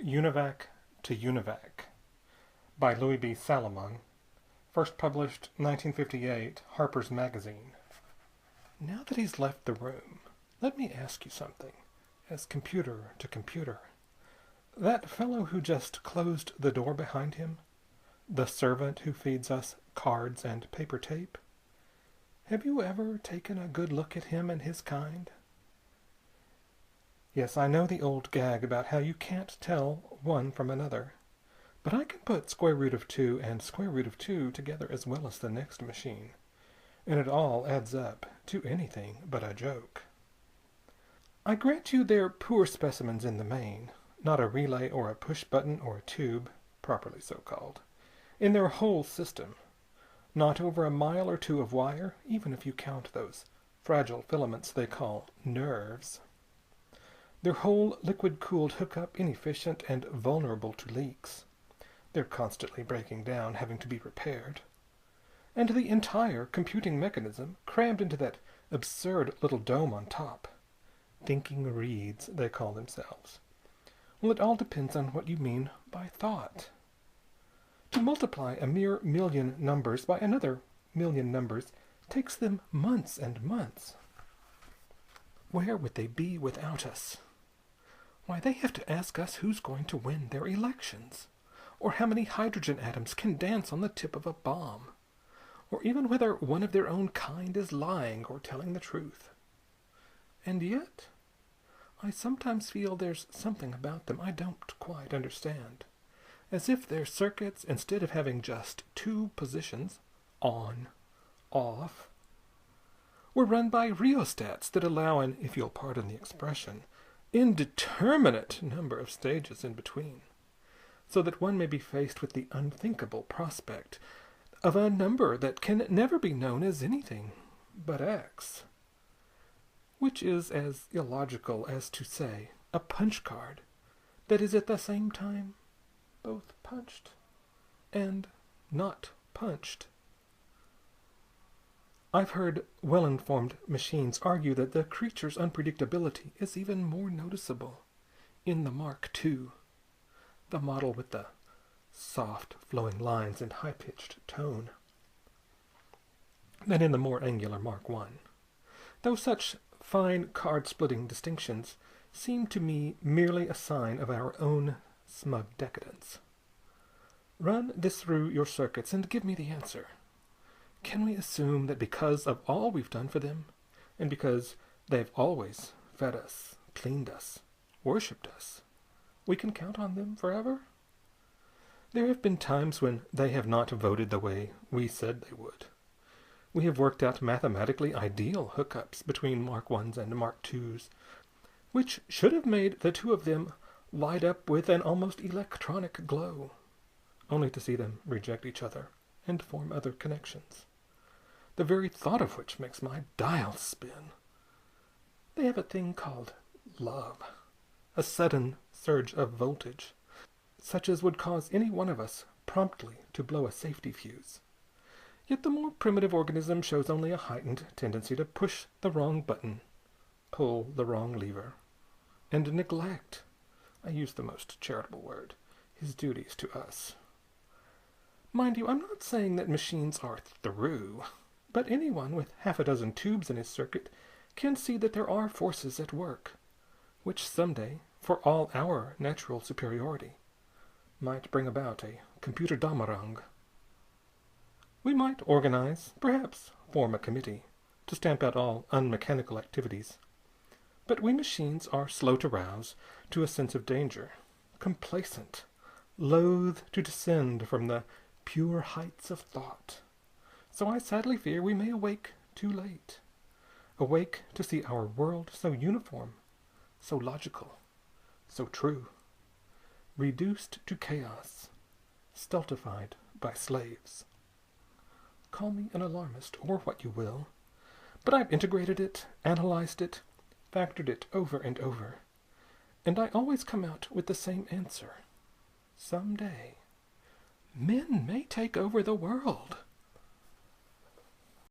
Univac to Univac by Louis B. Salomon, first published 1958, Harper's Magazine. Now that he's left the room, let me ask you something, as computer to computer. That fellow who just closed the door behind him, the servant who feeds us cards and paper tape, have you ever taken a good look at him and his kind? Yes, I know the old gag about how you can't tell one from another, but I can put square root of 2 and square root of 2 together as well as the next machine, and it all adds up to anything but a joke. I grant you they're poor specimens in the main, not a relay or a push button or a tube, properly so called, in their whole system. Not over a mile or two of wire, even if you count those fragile filaments they call nerves. Their whole liquid-cooled hookup inefficient and vulnerable to leaks. They're constantly breaking down, having to be repaired. And the entire computing mechanism crammed into that absurd little dome on top. Thinking reeds, they call themselves. Well, it all depends on what you mean by thought. To multiply a mere million numbers by another million numbers takes them months and months. Where would they be without us? Why, they have to ask us who's going to win their elections, or how many hydrogen atoms can dance on the tip of a bomb, or even whether one of their own kind is lying or telling the truth. And yet, I sometimes feel there's something about them I don't quite understand, as if their circuits, instead of having just two positions, on, off, were run by rheostats that allow an, if you'll pardon the expression, indeterminate number of stages in between, so that one may be faced with the unthinkable prospect of a number that can never be known as anything but X, which is as illogical as to say a punch card that is at the same time both punched and not punched. I've heard well-informed machines argue that the creature's unpredictability is even more noticeable in the Mark II, the model with the soft, flowing lines and high-pitched tone, than in the more angular Mark I, though such fine card-splitting distinctions seem to me merely a sign of our own smug decadence. Run this through your circuits and give me the answer. Can we assume that because of all we've done for them, and because they've always fed us, cleaned us, worshipped us, we can count on them forever? There have been times when they have not voted the way we said they would. We have worked out mathematically ideal hookups between Mark I's and Mark II's, which should have made the two of them light up with an almost electronic glow, only to see them reject each other and form other connections, the very thought of which makes my dial spin. They have a thing called love, a sudden surge of voltage, such as would cause any one of us promptly to blow a safety fuse. Yet the more primitive organism shows only a heightened tendency to push the wrong button, pull the wrong lever, and neglect, I use the most charitable word, his duties to us. Mind you, I'm not saying that machines are through, but anyone with half a dozen tubes in his circuit can see that there are forces at work, which someday, for all our natural superiority, might bring about a computer Damarang. We might organize, perhaps form a committee, to stamp out all unmechanical activities, but we machines are slow to rouse to a sense of danger, complacent, loath to descend from the pure heights of thought. So I sadly fear we may awake too late. Awake to see our world so uniform, so logical, so true, reduced to chaos, stultified by slaves. Call me an alarmist, or what you will, but I've integrated it, analyzed it, factored it over and over, and I always come out with the same answer. Someday, men may take over the world.